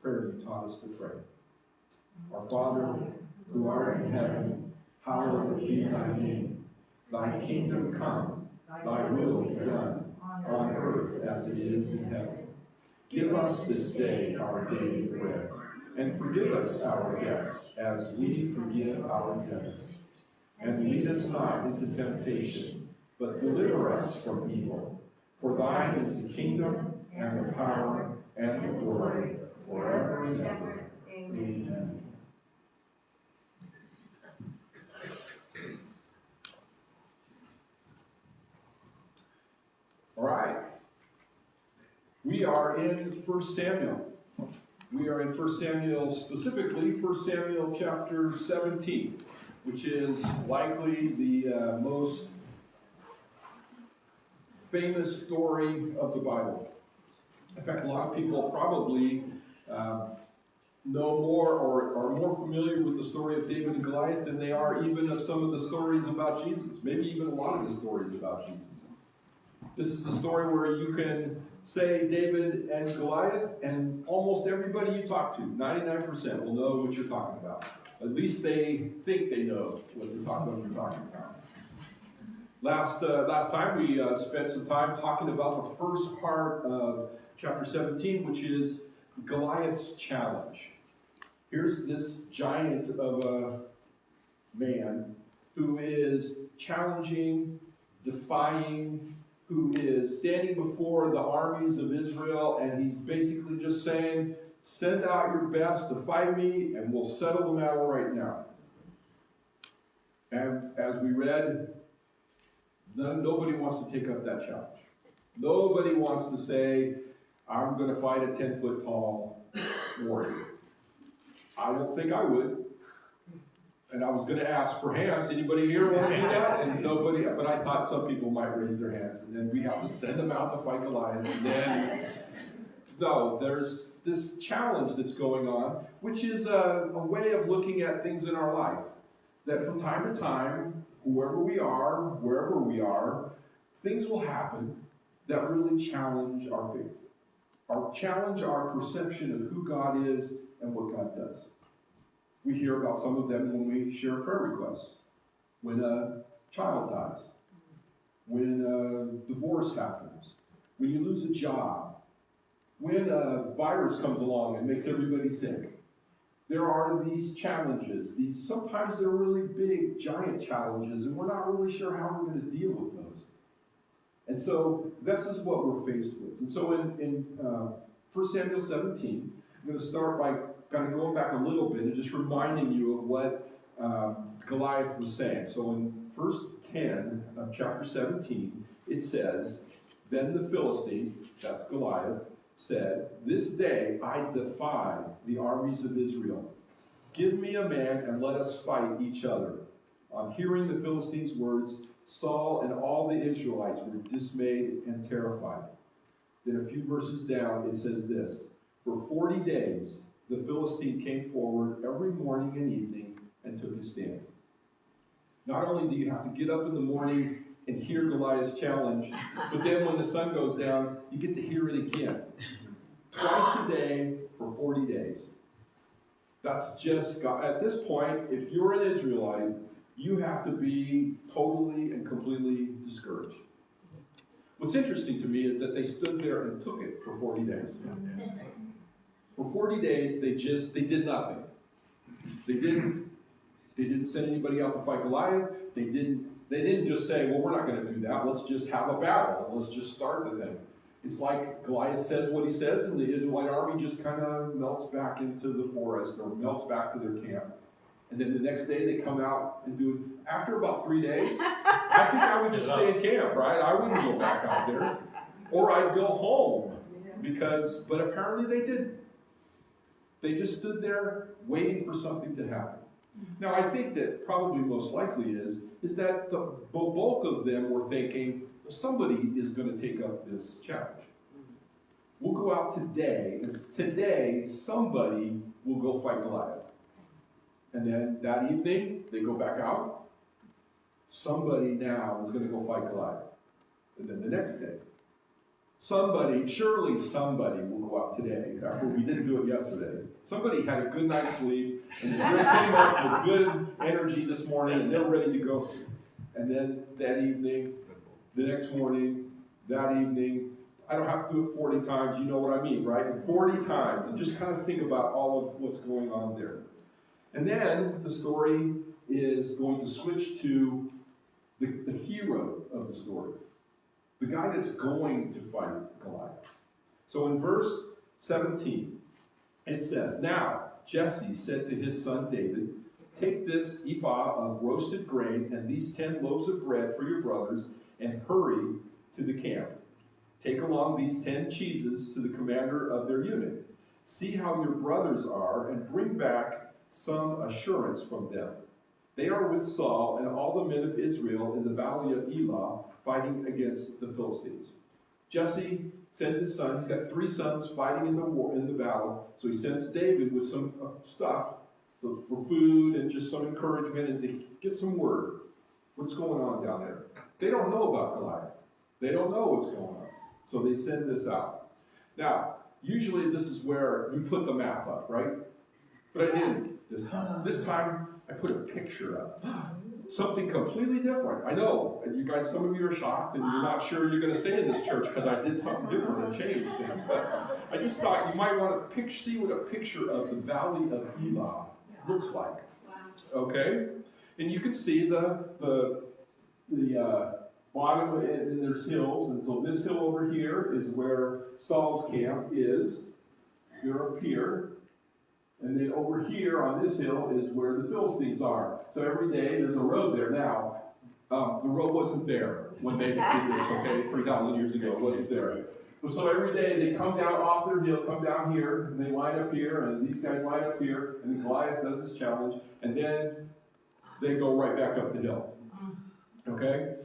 prayer you taught us to pray. Our Father, who art in heaven, hallowed be thy name. Thy kingdom come, thy will be done, on earth as it is in heaven. Give us this day our daily bread, and forgive us our debts as we forgive our debtors. And lead us not into temptation, but deliver us from evil. For thine is the kingdom, and the power, and the glory, forever and ever. Amen. All right. We are in 1 Samuel. We are in 1 Samuel, specifically 1 Samuel chapter 17, which is likely the most famous story of the Bible. In fact, a lot of people probably know more or are more familiar with the story of David and Goliath than they are even of some of the stories about Jesus, maybe even a lot of the stories about Jesus. This is a story where you can say David and Goliath, and almost everybody you talk to, 99%, will know what you're talking about. At least they think they know what you're talking about. Last time we spent some time talking about the first part of chapter 17, which is Goliath's challenge. Here's this giant of a man who is challenging, defying, who is standing before the armies of Israel, and he's basically just saying, send out your best to fight me, and we'll settle the matter right now. And as we read, nobody wants to take up that challenge. Nobody wants to say, I'm going to fight a 10-foot tall warrior. I don't think I would. And I was going to ask for hands. Anybody here want to do that? And nobody, but I thought some people might raise their hands. And then we have to send them out to fight Goliath. And then, no, there's this challenge that's going on, which is a way of looking at things in our life. That from time to time, whoever we are, wherever we are, things will happen that really challenge our faith. Or challenge our perception of who God is and what God does. We hear about some of them when we share prayer requests. When a child dies. When a divorce happens. When you lose a job. When a virus comes along and makes everybody sick. There are these challenges. Sometimes they're really big, giant challenges, and we're not really sure how we're going to deal with those. And so this is what we're faced with. And so in 1 Samuel 17, I'm going to start by kind of going back a little bit and just reminding you of what Goliath was saying. So in verse 10 of chapter 17, it says, Then the Philistine, that's Goliath, said, This day I defy the armies of Israel. Give me a man and let us fight each other. On hearing the Philistines' words, Saul and all the Israelites were dismayed and terrified. Then a few verses down, it says this, For 40 days the Philistine came forward every morning and evening and took his stand. Not only do you have to get up in the morning and hear Goliath's challenge, but then when the sun goes down, you get to hear it again. Twice a day for 40 days. That's just, at this point, if you're an Israelite, you have to be totally and completely discouraged. What's interesting to me is that they stood there and took it for 40 days. For 40 days, they did nothing. They didn't send anybody out to fight Goliath. They didn't just say, well, we're not going to do that. Let's just have a battle. Let's just start the thing. It's like Goliath says what he says, and the Israelite army just kind of melts back into the forest or melts back to their camp. And then the next day they come out and do it. After about 3 days, I think I would just stay in camp, right? I wouldn't go back out there. Or I'd go home. But apparently they didn't. They just stood there waiting for something to happen. Now, I think that probably most likely is that the bulk of them were thinking, somebody is going to take up this challenge. We'll go out today, and today somebody will go fight Goliath. And then that evening, they go back out. Somebody now is going to go fight Goliath. And then the next day. Surely somebody will go out today, after we didn't do it yesterday. Somebody had a good night's sleep, and came up with good energy this morning, and they're ready to go. And then that evening, the next morning, that evening, I don't have to do it 40 times, you know what I mean, right? 40 times, and just kind of think about all of what's going on there. And then the story is going to switch to the hero of the story. The guy that's going to fight Goliath. So in verse 17, it says, "Now Jesse said to his son David, 'Take this ephah of roasted grain and these 10 loaves of bread for your brothers, and hurry to the camp. Take along these 10 cheeses to the commander of their unit. See how your brothers are, and bring back some assurance from them. They are with Saul and all the men of Israel in the valley of Elah, fighting against the Philistines.'" Jesse sends his son. He's got 3 sons fighting in the battle. So he sends David with some stuff, so for food and just some encouragement, and to get some word. What's going on down there? They don't know about Goliath. They don't know what's going on. So they send this out. Now, usually this is where you put the map up, right? But I didn't this time. This time I put a picture up. Something completely different. I know, you guys, some of you are shocked and you're not sure you're going to stay in this church because I did something different and changed things. But I just thought you might want to see what a picture of the valley of Elah looks like. Okay? And you can see the bottom, and there's hills. And so this hill over here is where Saul's camp is. You're up here. And then over here on this hill is where the Philistines are. So every day there's a road there. Now, the road wasn't there when they did this, okay? 3,000 years ago, it wasn't there. So every day they come down off their hill, come down here, and they line up here, and these guys line up here, and then Goliath does his challenge, and then they go right back up the hill. Okay?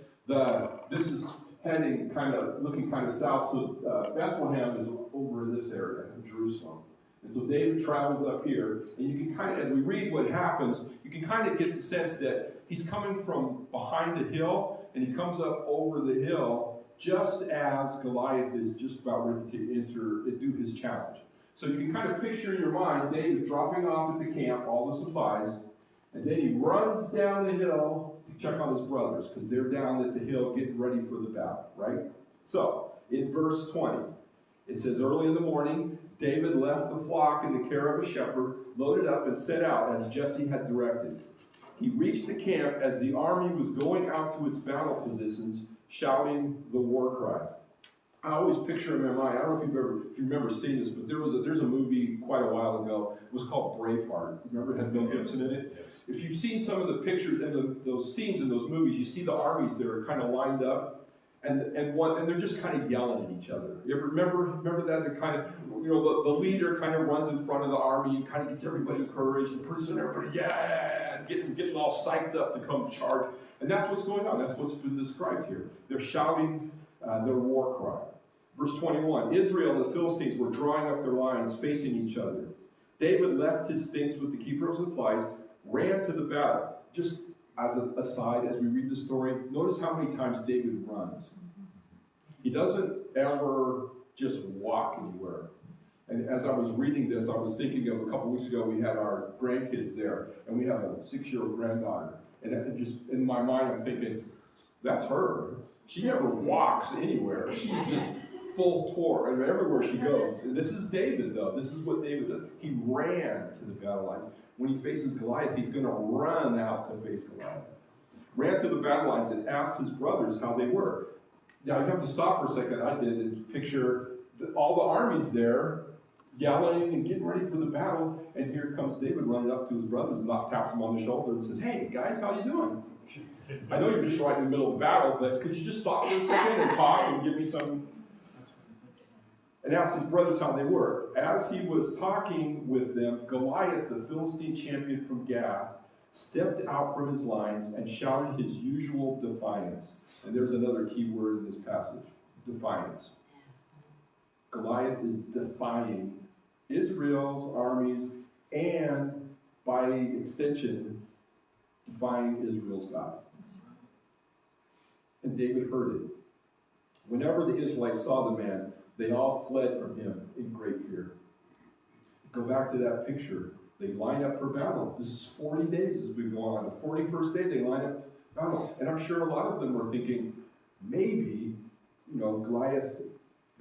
This is heading looking kind of south, so Bethlehem is over in this area, in Jerusalem. And so David travels up here, and you can kind of, as we read what happens, you can kind of get the sense that he's coming from behind the hill, and he comes up over the hill just as Goliath is just about ready to do his challenge. So you can kind of picture in your mind David dropping off at the camp all the supplies, and then he runs down the hill to check on his brothers, because they're down at the hill getting ready for the battle, right? So, in verse 20, it says, "Early in the morning, David left the flock in the care of a shepherd, loaded up, and set out as Jesse had directed. He reached the camp as the army was going out to its battle positions, shouting the war cry." I always picture in my mind, I don't know if you remember seeing this, but there's a movie quite a while ago. It was called Braveheart. Remember it had Mel Gibson in it? Yes. If you've seen some of the pictures and those scenes in those movies, you see the armies that are kind of lined up. And they're just kind of yelling at each other. You ever remember that? They're kind of, the leader kind of runs in front of the army and kind of gets everybody encouraged, and pretty soon everybody, getting all psyched up to come charge. And that's what's going on. That's what's been described here. They're shouting their war cry. Verse 21, "Israel and the Philistines were drawing up their lines, facing each other. David left his things with the keeper of supplies, ran to the battle." Just as an aside, as we read the story, notice how many times David runs. He doesn't ever just walk anywhere. And as I was reading this, I was thinking of a couple weeks ago, we had our grandkids there, and we have a 6-year-old granddaughter. And just in my mind, I'm thinking, that's her. She never walks anywhere. She's just full tour, and everywhere she goes. And this is David, though. This is what David does. He ran to the battle lines. When he faces Goliath, he's going to run out to face Goliath. Ran to the battle lines and asked his brothers how they were. Now, you have to stop for a second. I did, and picture all the armies there yelling and getting ready for the battle. And here comes David running up to his brothers and taps them on the shoulder and says, "Hey, guys, how you doing? I know you're just right in the middle of battle, but could you just stop for a second and talk and give me some..." And asked his brothers how they were. As he was talking with them, Goliath, the Philistine champion from Gath, stepped out from his lines and shouted his usual defiance. And there's another key word in this passage, defiance. Goliath is defying Israel's armies and, by extension, defying Israel's God. And David heard it. Whenever the Israelites saw the man, they all fled from him in great fear. Go back to that picture. They line up for battle. This is 40 days has been going on. The 41st day, they line up for battle. And I'm sure a lot of them were thinking, maybe, Goliath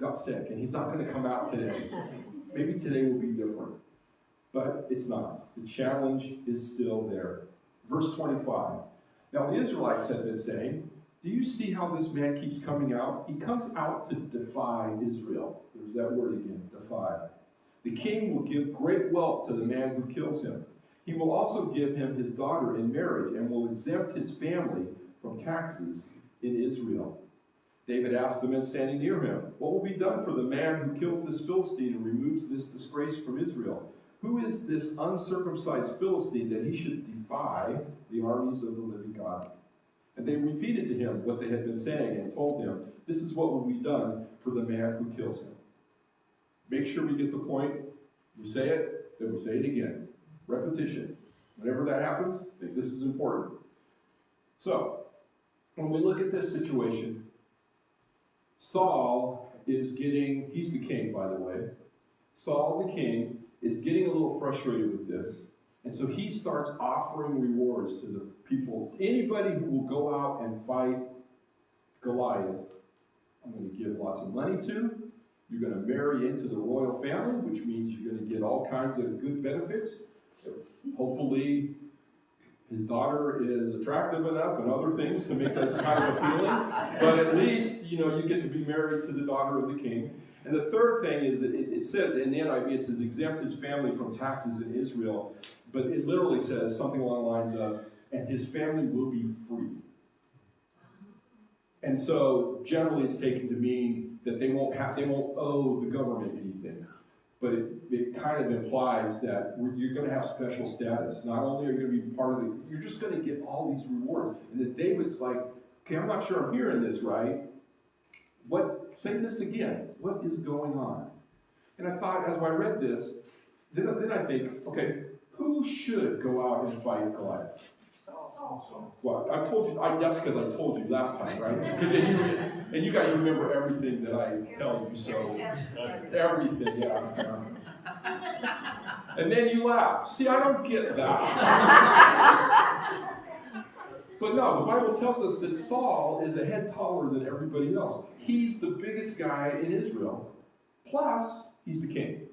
got sick and he's not going to come out today. Maybe today will be different. But it's not. The challenge is still there. Verse 25. Now the Israelites had been saying, do you see how this man keeps coming out? He comes out to defy Israel. There's that word again, defy. The king will give great wealth to the man who kills him. He will also give him his daughter in marriage and will exempt his family from taxes in Israel. David asked the men standing near him, what will be done for the man who kills this Philistine and removes this disgrace from Israel? Who is this uncircumcised Philistine that he should defy the armies of the living God? And they repeated to him what they had been saying and told him, this is what will be done for the man who kills him. Make sure we get the point. We say it, then we say it again. Repetition. Whenever that happens, I think this is important. So, when we look at this situation, Saul is getting, he's the king, by the way. Saul, the king, is getting a little frustrated with this. And so he starts offering rewards to the people. Anybody who will go out and fight Goliath, I'm going to give lots of money to. You're going to marry into the royal family, which means you're going to get all kinds of good benefits. Hopefully, his daughter is attractive enough and other things to make us kind of appealing. But at least, you get to be married to the daughter of the king. And the third thing is that it says, in the NIV, it says, exempt his family from taxes in Israel. But it literally says something along the lines of, and his family will be free. And so, generally, it's taken to mean that they won't owe the government anything. But it kind of implies that you're going to have special status. Not only are you going to be part of you're just going to get all these rewards. And then David's like, okay, I'm not sure I'm hearing this right. Say this again. What is going on? And I thought, as I read this, then I think, okay, who should go out and fight Goliath? Well, I told you, that's because I told you last time, right? And you guys remember everything that I tell you, so everything, yeah. And then you laugh. See, I don't get that. But no, the Bible tells us that Saul is a head taller than everybody else. He's the biggest guy in Israel. Plus, he's the king.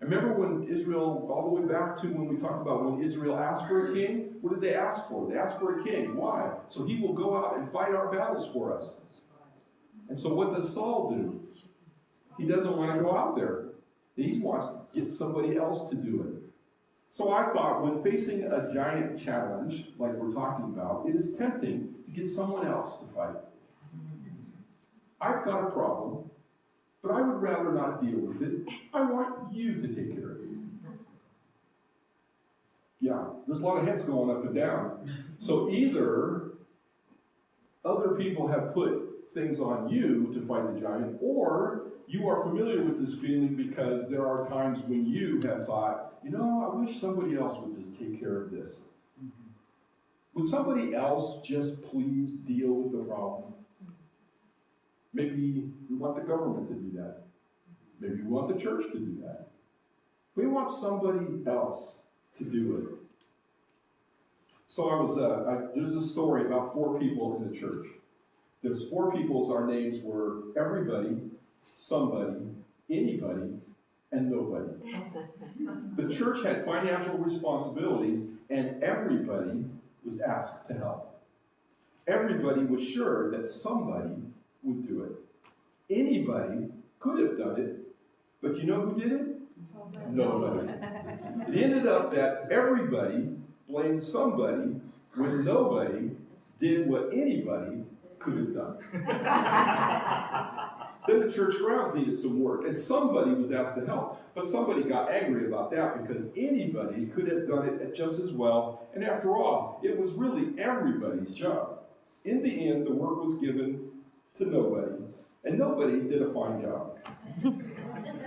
Remember when Israel, all the way back to when we talked about when Israel asked for a king? What did they ask for? They asked for a king. Why? So he will go out and fight our battles for us. And so what does Saul do? He doesn't want to go out there. He wants to get somebody else to do it. So I thought when facing a giant challenge, like we're talking about, it is tempting to get someone else to fight. I've got a problem, but I would rather not deal with it. I want you to take care of it. Yeah, there's a lot of heads going up and down. So either other people have put things on you to fight the giant, or you are familiar with this feeling because there are times when you have thought, I wish somebody else would just take care of this. Would somebody else just please deal with the problem? Maybe we want the government to do that. Maybe we want the church to do that. We want somebody else to do it. So there's a story about 4 people in the church. There's 4 people, our names were everybody, somebody, anybody, and nobody. The church had financial responsibilities, and everybody was asked to help. Everybody was sure that somebody would do it. Anybody could have done it, but you know who did it? Nobody. It ended up that everybody blamed somebody when nobody did what anybody could have done. Then the church grounds needed some work, and somebody was asked to help. But somebody got angry about that because anybody could have done it just as well. And after all, it was really everybody's job. In the end, the work was given to nobody, and nobody did a fine job.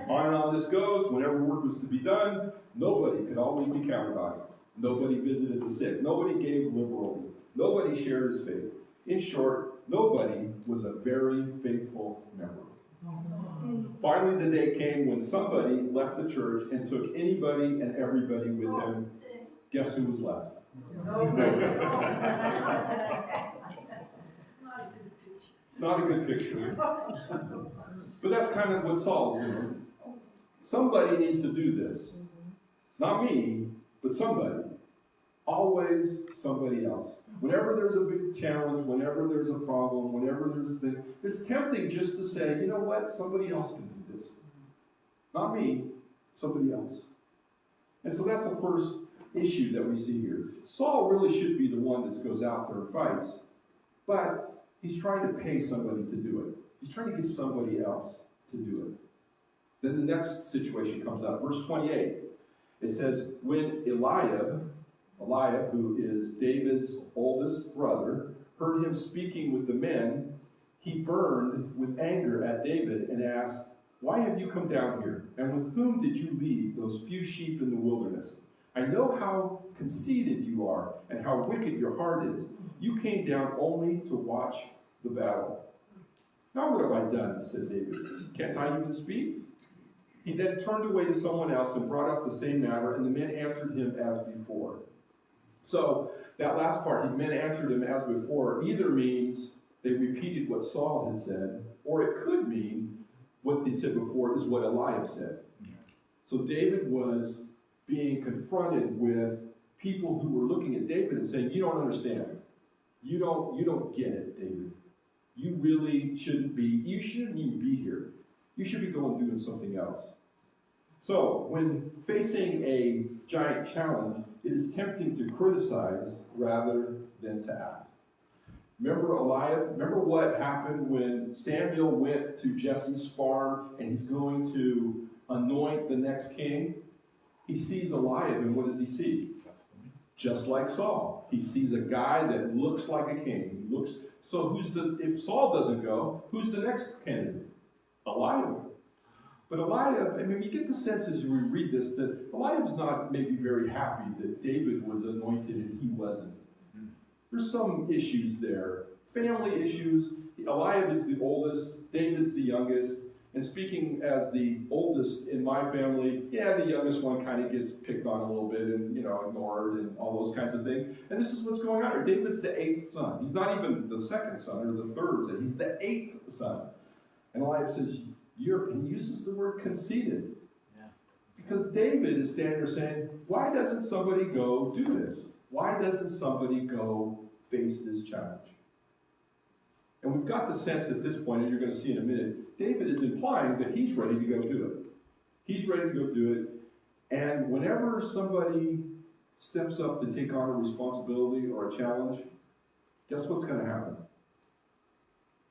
On and on this goes. Whenever work was to be done, nobody could always be counted on. Nobody visited the sick. Nobody gave liberally. Nobody shared his faith. In short, nobody was a very faithful member. Finally, the day came when somebody left the church and took anybody and everybody with him. Guess who was left? Not a good picture. But that's kind of what Saul's doing. Somebody needs to do this. Not me, but somebody. Always somebody else. Whenever there's a big challenge, whenever there's a problem, whenever there's a thing, it's tempting just to say, you know what, somebody else can do this. Not me, somebody else. And so that's the first issue that we see here. Saul really should be the one that goes out there and fights, but he's trying to pay somebody to do it. He's trying to get somebody else to do it. Then the next situation comes up. Verse 28, it says, when Eliab, who is David's oldest brother, heard him speaking with the men, he burned with anger at David and asked, why have you come down here? And with whom did you leave those few sheep in the wilderness? I know how conceited you are and how wicked your heart is. You came down only to watch the battle. Now what have I done? Said David. Can't I even speak? He then turned away to someone else and brought up the same matter, and the men answered him as before. So that last part, the men answered him as before, either means they repeated what Saul had said, or it could mean what they said before is what Eliab said. So David was being confronted with people who were looking at David and saying, you don't understand. You don't get it, David. You really shouldn't even be here. You should be going doing something else. So when facing a giant challenge, it is tempting to criticize rather than to act. Remember Eliab? Remember what happened when Samuel went to Jesse's farm and he's going to anoint the next king? He sees Eliab, and what does he see? Just like Saul. He sees a guy that looks like a king. So if Saul doesn't go, who's the next candidate? Eliab. But Eliab, you get the sense as we read this that Eliab's not maybe very happy that David was anointed and he wasn't. There's some issues there. Family issues. Eliab is the oldest, David's the youngest. And speaking as the oldest in my family, the youngest one kind of gets picked on a little bit and, ignored and all those kinds of things. And this is what's going on here. David's the 8th son. He's not even the 2nd son or the 3rd son. He's the 8th son. And Eliab says, he uses the word conceited. Yeah. Because David is standing there saying, why doesn't somebody go do this? Why doesn't somebody go face this challenge? And we've got the sense at this point, as you're going to see in a minute, David is implying that he's ready to go do it. He's ready to go do it. And whenever somebody steps up to take on a responsibility or a challenge, guess what's going to happen?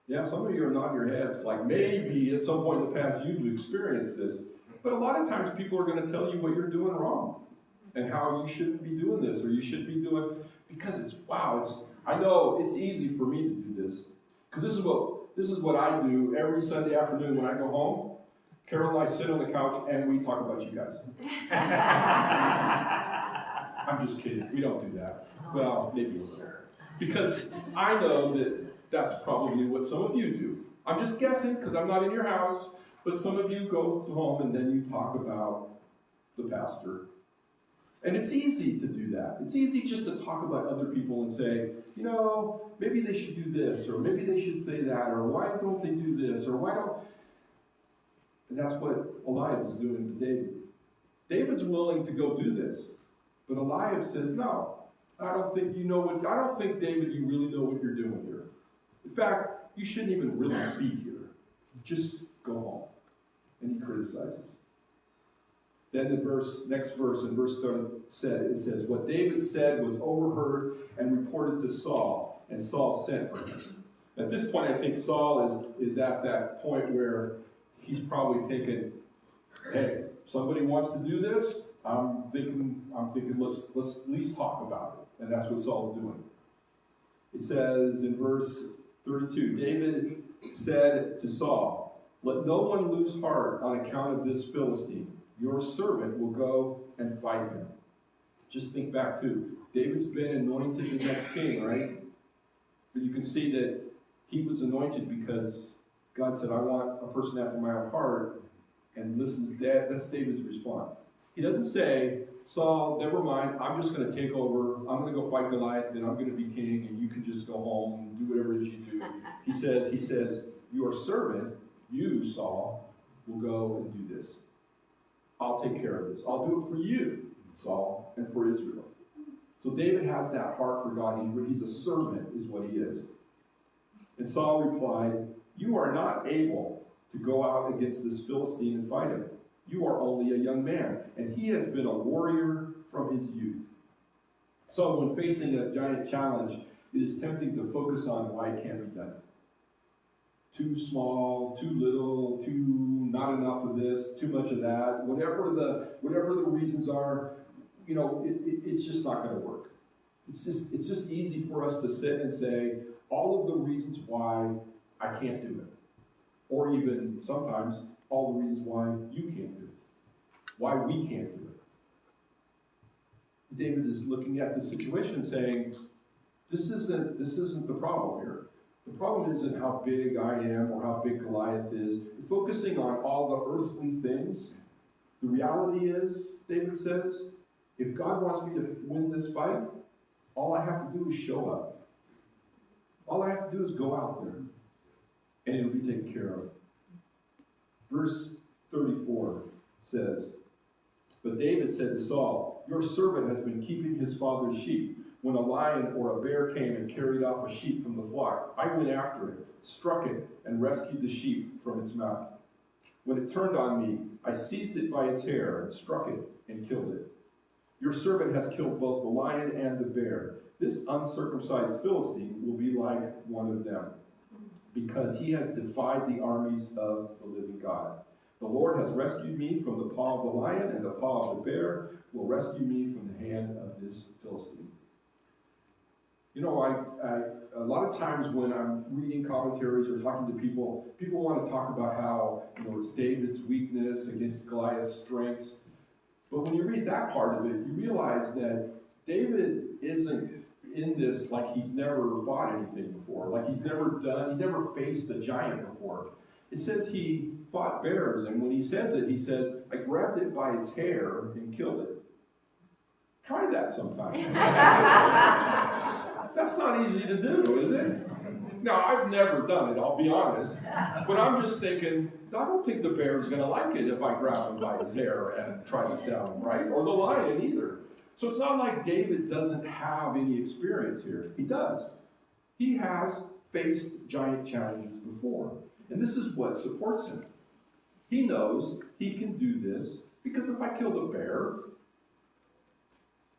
Yeah, some of you are nodding your heads like maybe at some point in the past you've experienced this. But a lot of times people are going to tell you what you're doing wrong and how you shouldn't be doing this or you should be doing, because I know it's easy for me to do this. Because this is what I do every Sunday afternoon when I go home. Carol and I sit on the couch and we talk about you guys. I'm just kidding. We don't do that. Well, maybe a little. Because I know that that's probably what some of you do. I'm just guessing because I'm not in your house, but some of you go home and then you talk about the pastor. And it's easy to do that. It's easy just to talk about other people and say, maybe they should do this, or maybe they should say that, or why don't they do this, or why don't... And that's what Eliab is doing to David. David's willing to go do this, but Eliab says, no, I don't think David, you really know what you're doing here. In fact, you shouldn't even really be here. Just go home. And he criticizes. Then the next verse, in verse 30, it says, what David said was overheard and reported to Saul, and Saul sent for him. At this point, I think Saul is at that point where he's probably thinking, hey, somebody wants to do this? I'm thinking, let's at least talk about it. And that's what Saul's doing. It says in verse 32, David said to Saul, let no one lose heart on account of this Philistine. Your servant will go and fight him. Just think back to, David's been anointed the next king, right? But you can see that he was anointed because God said, I want a person after my own heart, and listens. That's David's response. He doesn't say, Saul, never mind, I'm just going to take over, I'm going to go fight Goliath, and I'm going to be king, and you can just go home and do whatever it is you do. He says, your servant, you, Saul, will go and do this. I'll take care of this. I'll do it for you, Saul, and for Israel. So David has that heart for God. He's a servant, is what he is. And Saul replied, you are not able to go out against this Philistine and fight him. You are only a young man, and he has been a warrior from his youth. So when facing a giant challenge, it is tempting to focus on why it can't be done. Too small, too little, not enough of this, too much of that. Whatever the reasons are, it's just not going to work. It's just easy for us to sit and say all of the reasons why I can't do it, or even sometimes all the reasons why you can't do it, why we can't do it. David is looking at the situation and saying, this isn't the problem here. The problem isn't how big I am or how big Goliath is. Focusing on all the earthly things. The reality is, David says, if God wants me to win this fight, all I have to do is show up. All I have to do is go out there, and it'll be taken care of. Verse 34 says, but David said to Saul, your servant has been keeping his father's sheep. When a lion or a bear came and carried off a sheep from the flock, I went after it, struck it, and rescued the sheep from its mouth. When it turned on me, I seized it by its hair and struck it and killed it. Your servant has killed both the lion and the bear. This uncircumcised Philistine will be like one of them, because he has defied the armies of the living God. The Lord has rescued me from the paw of the lion, and the paw of the bear will rescue me from the hand of this Philistine. A lot of times when I'm reading commentaries or talking to people want to talk about how, it's David's weakness against Goliath's strengths. But when you read that part of it, you realize that David isn't in this like he's never fought anything before, like he never faced a giant before. It says he fought bears, and when he says, I grabbed it by its hair and killed it. Try that sometime. That's not easy to do, is it? Now, I've never done it, I'll be honest. But I'm just thinking, I don't think the bear's going to like it if I grab him by his hair and try to stab him, right? Or the lion either. So it's not like David doesn't have any experience here. He does. He has faced giant challenges before. And this is what supports him. He knows he can do this because if I killed a bear,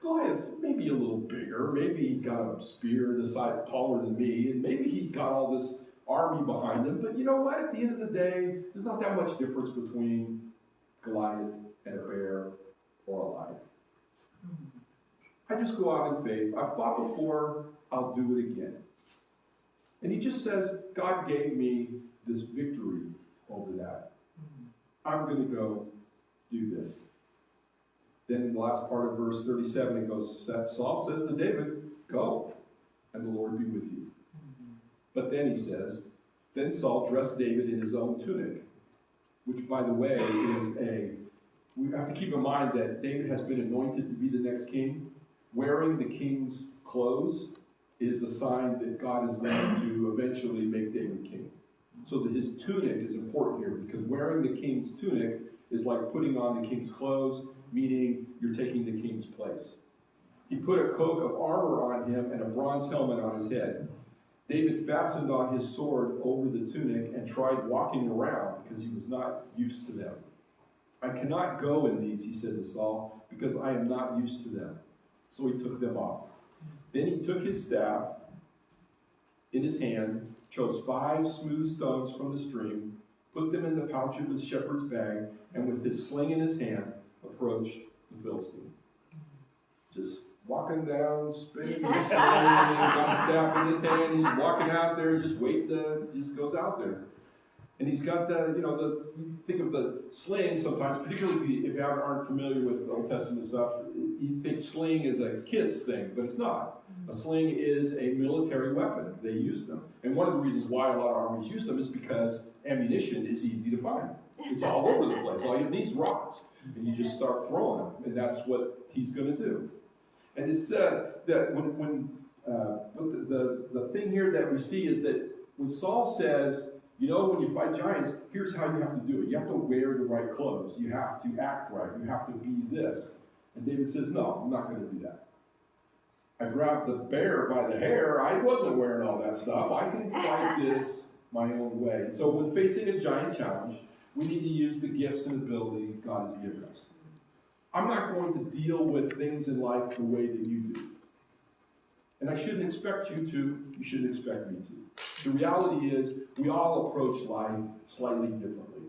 Goliath may be a little bigger, maybe he's got a spear the size taller than me, and maybe he's got all this army behind him, but you know what? At the end of the day, there's not that much difference between Goliath and a bear or a lion. I just go out in faith. I've fought before, I'll do it again. And he just says, God gave me this victory over that. I'm going to go do this. Then in the last part of verse 37, it goes, Saul says to David, go, and the Lord be with you. But then he says, then Saul dressed David in his own tunic, which, by the way, we have to keep in mind that David has been anointed to be the next king. Wearing the king's clothes is a sign that God is going to eventually make David king. So that his tunic is important here, because wearing the king's tunic is like putting on the king's clothes, meaning you're taking the king's place. He put a coat of armor on him and a bronze helmet on his head. David fastened on his sword over the tunic and tried walking around because he was not used to them. I cannot go in these, he said to Saul, because I am not used to them. So he took them off. Then he took his staff in his hand, chose 5 smooth stones from the stream, put them in the pouch of his shepherd's bag, and with his sling in his hand, approached the Philistine. Just walking down, spinning his sling, got a staff in his hand, he's walking out there, just goes out there. And he's got you think of the sling sometimes, particularly if you aren't familiar with Old Testament stuff, you think sling is a kid's thing, but it's not. A sling is a military weapon. They use them. And one of the reasons why a lot of armies use them is because ammunition is easy to find. It's all over the place. All you need is rocks. And you just start throwing them. And that's what he's going to do. And it's said that the thing here that we see is that when Saul says, you know, when you fight giants, here's how you have to do it. You have to wear the right clothes. You have to act right. You have to be this. And David says, no, I'm not going to do that. I grabbed the bear by the hair. I wasn't wearing all that stuff. I can fight this my own way. And so when facing a giant challenge, we need to use the gifts and ability God has given us. I'm not going to deal with things in life the way that you do. And I shouldn't expect you to. You shouldn't expect me to. The reality is we all approach life slightly differently.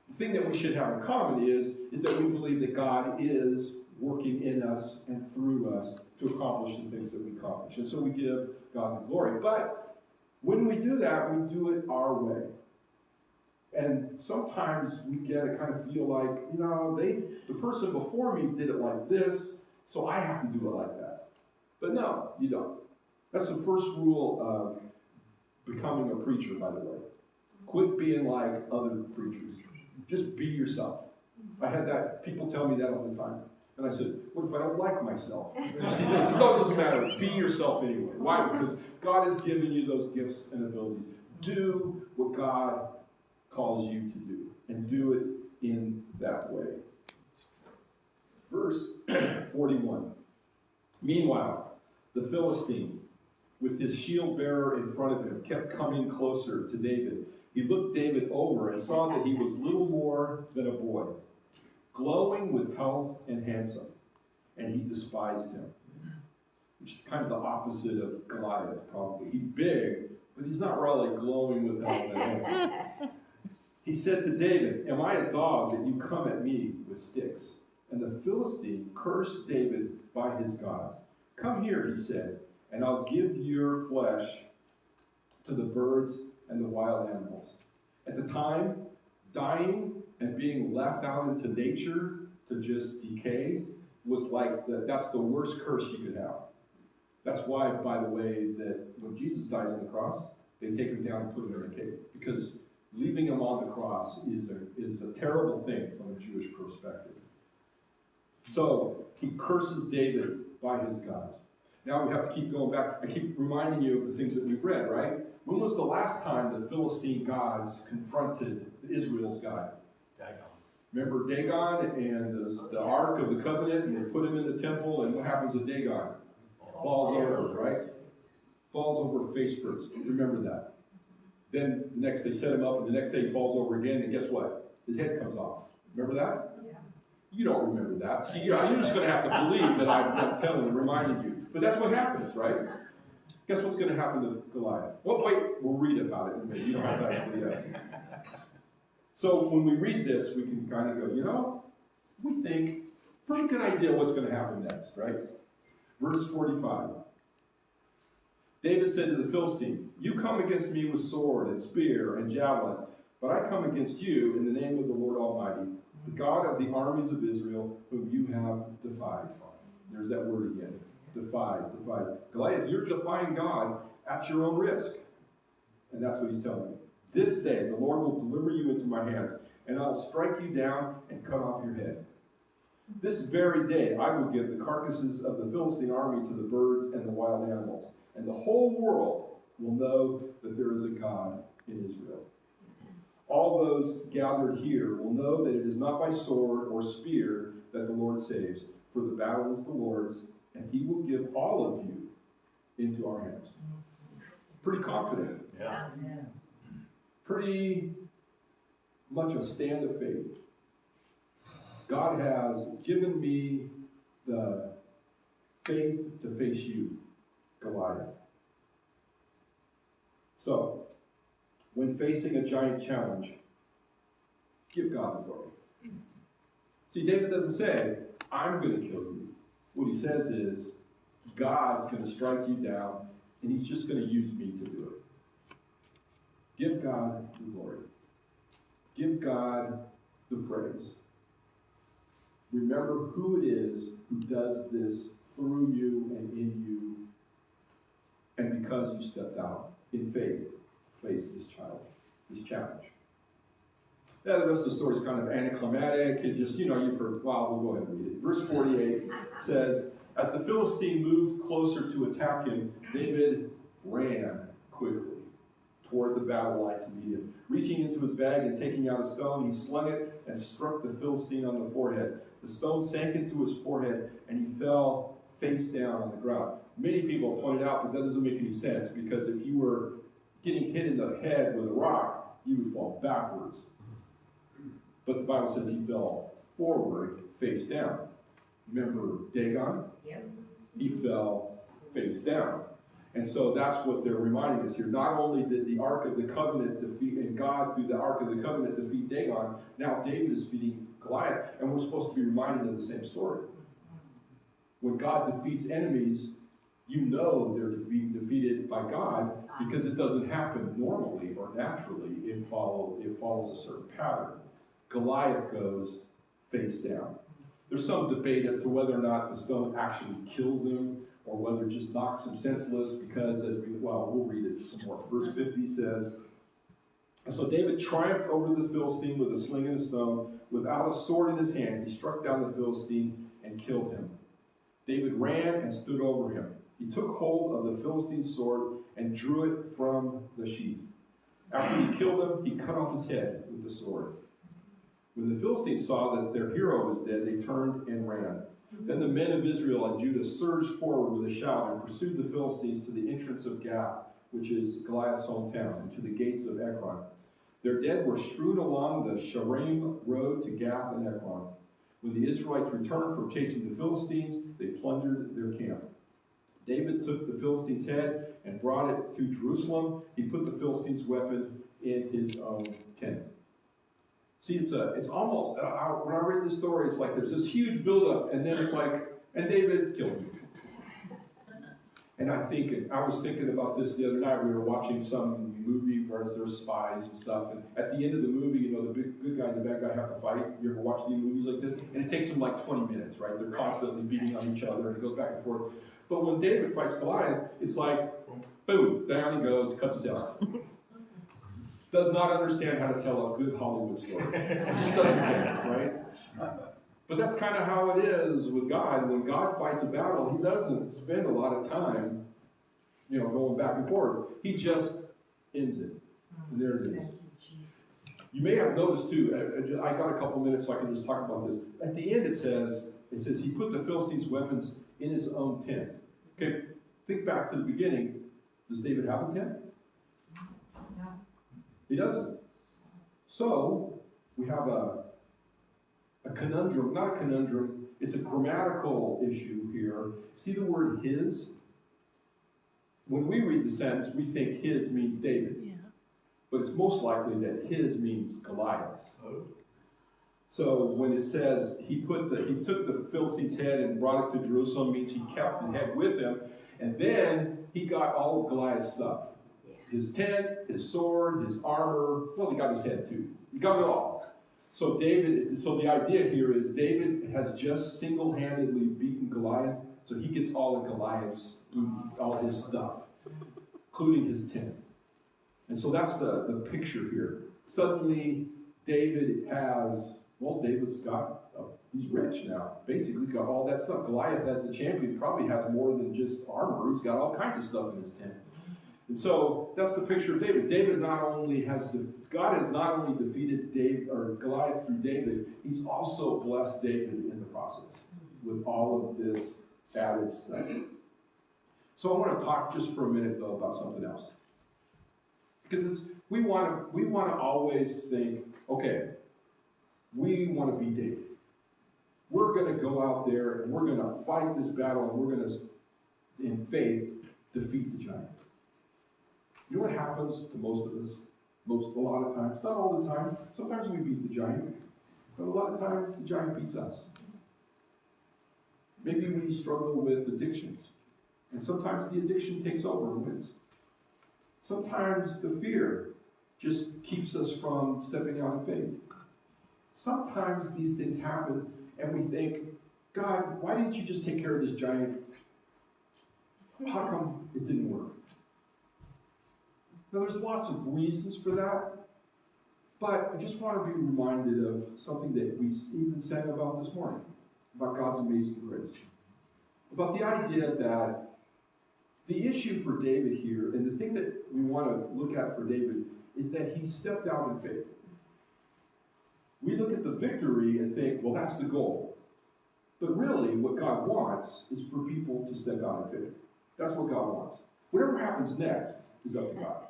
The thing that we should have in common is that we believe that God is working in us and through us to accomplish the things that we accomplish. And so we give God the glory. But when we do that, we do it our way. And sometimes we get to kind of feel like, you know, the person before me did it like this, so I have to do it like that. But no, you don't. That's the first rule of becoming a preacher, by the way. Quit being like other preachers. Just be yourself. I had that, people tell me that all the time. And I said, what if I don't like myself? They said, no, it doesn't matter. Be yourself anyway. Why? Because God has given you those gifts and abilities. Do what God calls you to do. And do it in that way. Verse 41. Meanwhile, the Philistine, with his shield bearer in front of him, kept coming closer to David. He looked David over and saw that he was little more than a boy, glowing with health and handsome, and he despised him, which is kind of the opposite of Goliath, probably. He's big, but he's not really glowing with health and handsome. He said to David, am I a dog that you come at me with sticks? And the Philistine cursed David by his gods. Come here, he said, and I'll give your flesh to the birds and the wild animals. At the time, dying and being left out into nature to just decay was like that's the worst curse you could have. That's why, by the way, that when Jesus dies on the cross, they take him down and put him in a cave. Because leaving him on the cross is a terrible thing from a Jewish perspective. So he curses David by his gods. Now we have to keep going back. I keep reminding you of the things that we've read, right? When was the last time the Philistine gods confronted Israel's God? Dagon. Remember Dagon and the Ark of the Covenant, and they put him in the temple, and what happens with Dagon? Falls over, right? Falls over face first. Remember that. Then the next they set him up, and the next day he falls over again, and guess what? His head comes off. Remember that? Yeah. You don't remember that. See, you're just going to have to believe that I'm telling you, reminding you. But that's what happens, right? Guess what's going to happen to Goliath? Well, wait, we'll read about it in a minute. You don't have to actually ask. So when we read this, we can kind of go, you know, we think, pretty good idea what's going to happen next, right? Verse 45. David said to the Philistine, you come against me with sword and spear and javelin, but I come against you in the name of the Lord Almighty, the God of the armies of Israel, whom you have defied. There's that word again. Defied. Goliath, you're defying God at your own risk. And that's what he's telling you. This day, the Lord will deliver you into my hands, and I'll strike you down and cut off your head. This very day, I will give the carcasses of the Philistine army to the birds and the wild animals, and the whole world will know that there is a God in Israel. All those gathered here will know that it is not by sword or spear that the Lord saves, for the battle is the Lord's, and he will give all of you into our hands. Pretty confident. Yeah. Pretty much a stand of faith. God has given me the faith to face you, Goliath. So, when facing a giant challenge, give God the glory. See, David doesn't say, I'm going to kill you. What he says is, God's going to strike you down, and he's just going to use me to do it. Give God the glory. Give God the praise. Remember who it is who does this through you and in you and because you stepped out in faith to face this challenge. Yeah, the rest of the story is kind of anticlimactic. It just, you've heard, well, we'll go ahead and read it. Verse 48 says, as the Philistine moved closer to attack him, David ran quickly toward the battle line to meet him. Reaching into his bag and taking out a stone, he slung it and struck the Philistine on the forehead. The stone sank into his forehead, and he fell face down on the ground. Many people pointed out that doesn't make any sense, because if you were getting hit in the head with a rock, you would fall backwards. But the Bible says he fell forward, face down. Remember Dagon? Yep. He fell face down. And so that's what they're reminding us here. Not only did the Ark of the Covenant defeat, and God through the Ark of the Covenant defeat Dagon, now David is defeating Goliath, and we're supposed to be reminded of the same story. When God defeats enemies, you know they're being defeated by God, because it doesn't happen normally or naturally. It follows a certain pattern. Goliath goes face down. There's some debate as to whether or not the stone actually kills him, or whether it just knocks him senseless, because we'll read it some more. Verse 50 says, and so David triumphed over the Philistine with a sling and a stone. Without a sword in his hand, he struck down the Philistine and killed him. David ran and stood over him. He took hold of the Philistine's sword and drew it from the sheath. After he killed him, he cut off his head with the sword. When the Philistines saw that their hero was dead, they turned and ran. Then the men of Israel and Judah surged forward with a shout and pursued the Philistines to the entrance of Gath, which is Goliath's hometown, and to the gates of Ekron. Their dead were strewn along the Shaaraim road to Gath and Ekron. When the Israelites returned from chasing the Philistines, they plundered their camp. David took the Philistine's head and brought it to Jerusalem. He put the Philistine's weapon in his own tent. See, it's almost, when I read this story, it's like there's this huge buildup, and then it's like, and David killed him. And I was thinking about this the other night. We were watching some movie where there's spies and stuff, and at the end of the movie, the good guy and the bad guy have to fight. You ever watch these movies like this? And it takes them like 20 minutes, right? They're constantly beating on each other, and it goes back and forth. But when David fights Goliath, it's like, boom, down he goes, cuts his head off. Does not understand how to tell a good Hollywood story. It just doesn't get it, right? But that's kind of how it is with God. When God fights a battle, he doesn't spend a lot of time, going back and forth. He just ends it. And there it is. You may have noticed too, I got a couple minutes so I can just talk about this. At the end it says he put the Philistines' weapons in his own tent. Okay, think back to the beginning. Does David have a tent? He doesn't. So, we have a conundrum, not a conundrum, it's a grammatical issue here. See the word his? When we read the sentence, we think his means David. Yeah. But it's most likely that his means Goliath. Oh. So when it says he took the Philistine's head and brought it to Jerusalem, means he kept the head with him, and then he got all of Goliath's stuff. His tent, his sword, his armor. Well, he got his head too. He got it all. So the idea here is David has just single-handedly beaten Goliath, so he gets all of Goliath's booty, all his stuff, including his tent. And so that's the picture here. Suddenly, David's got, he's rich now. Basically, he's got all that stuff. Goliath, as the champion, probably has more than just armor. He's got all kinds of stuff in his tent. And so that's the picture of David. God has not only defeated Goliath through David, he's also blessed David in the process with all of this added stuff. So I want to talk just for a minute though about something else. Because we want to always think, okay, we want to be David. We're going to go out there and we're going to fight this battle and we're going to, in faith, defeat the giant. You know what happens to most of us? A lot of times, not all the time. Sometimes we beat the giant, but a lot of times the giant beats us. Maybe we struggle with addictions, and sometimes the addiction takes over and wins. Sometimes the fear just keeps us from stepping out in faith. Sometimes these things happen, and we think, God, why didn't you just take care of this giant? How come it didn't work? Now, there's lots of reasons for that, but I just want to be reminded of something that we even sang about this morning, about God's amazing grace. About the idea that the issue for David here, and the thing that we want to look at for David, is that he stepped out in faith. We look at the victory and think, well, that's the goal. But really, what God wants is for people to step out in faith. That's what God wants. Whatever happens next is up to God.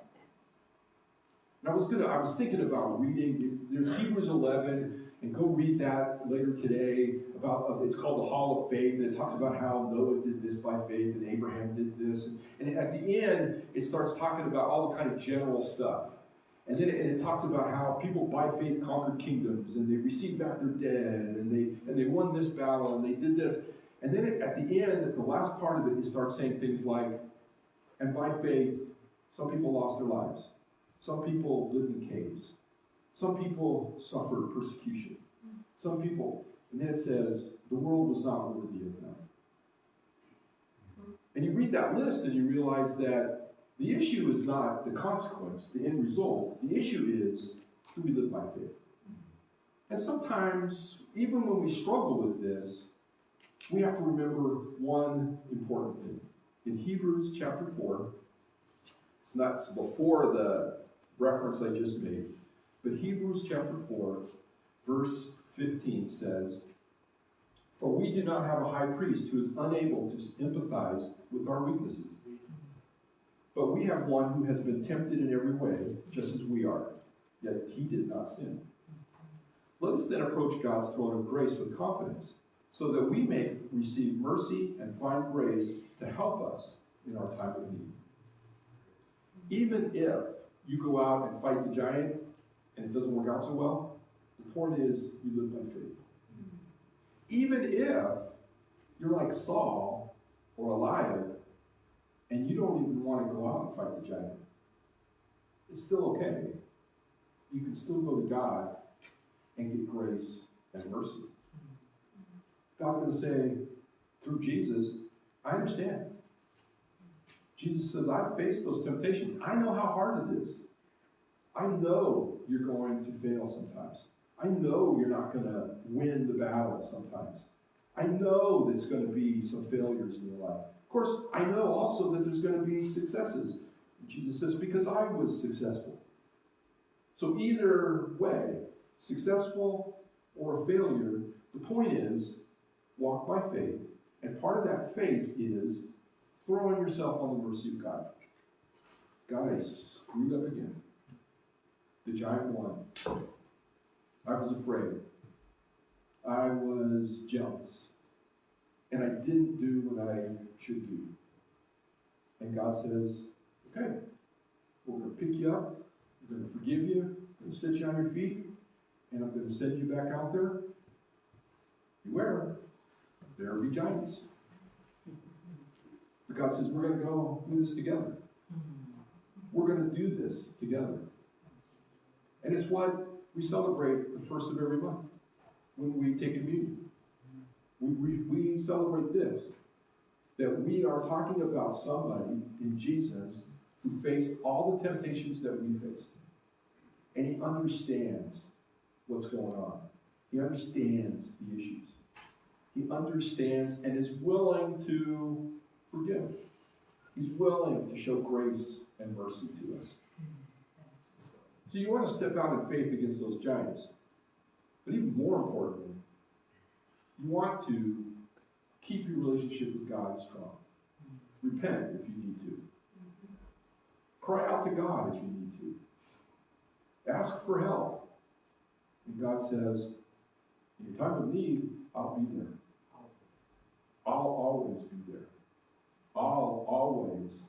And I was thinking about reading, there's Hebrews 11, and go read that later today, about, it's called the Hall of Faith, and it talks about how Noah did this by faith, and Abraham did this. And at the end, it starts talking about all the kind of general stuff. And then it talks about how people by faith conquered kingdoms, and they received back their dead, and they won this battle, and they did this. And then at the end, at the last part of it, it starts saying things like, and by faith, some people lost their lives. Some people lived in caves. Some people suffered persecution. Some people, and then it says, the world was not worthy of them. And you read that list and you realize that the issue is not the consequence, the end result. The issue is, do we live by faith? And sometimes, even when we struggle with this, we have to remember one important thing. In Hebrews chapter 4, it's before the reference I just made, but Hebrews chapter 4, verse 15 says, for we do not have a high priest who is unable to sympathize with our weaknesses, but we have one who has been tempted in every way, just as we are, yet he did not sin. Let us then approach God's throne of grace with confidence, so that we may receive mercy and find grace to help us in our time of need. Even if you go out and fight the giant and it doesn't work out so well, the point is you live by faith. Even if you're like Saul or Elah and you don't even want to go out and fight the giant, it's still okay. You can still go to God and get grace and mercy. God's going to say, through Jesus, I understand. Jesus says, I've faced those temptations. I know how hard it is. I know you're going to fail sometimes. I know you're not going to win the battle sometimes. I know there's going to be some failures in your life. Of course, I know also that there's going to be successes. Jesus says, because I was successful. So either way, successful or a failure, the point is, walk by faith. And part of that faith is throwing yourself on the mercy of God. God, I screwed up again. The giant won. I was afraid. I was jealous. And I didn't do what I should do. And God says, okay, we're going to pick you up. I'm going to forgive you. I'm going to set you on your feet. And I'm going to send you back out there. Beware. There will be giants. But God says, we're going to go through this together. We're going to do this together. And it's what we celebrate the first of every month when we take communion. We celebrate this, that we are talking about somebody in Jesus who faced all the temptations that we faced. And he understands what's going on. He understands the issues. He understands and is willing to forgive. He's willing to show grace and mercy to us. So you want to step out in faith against those giants. But even more importantly, you want to keep your relationship with God strong. Repent if you need to. Cry out to God if you need to. Ask for help. And God says, in your time of need, I'll be there. I'll always be there. I'll always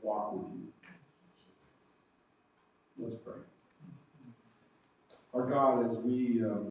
walk with you. Let's pray. Our God, as we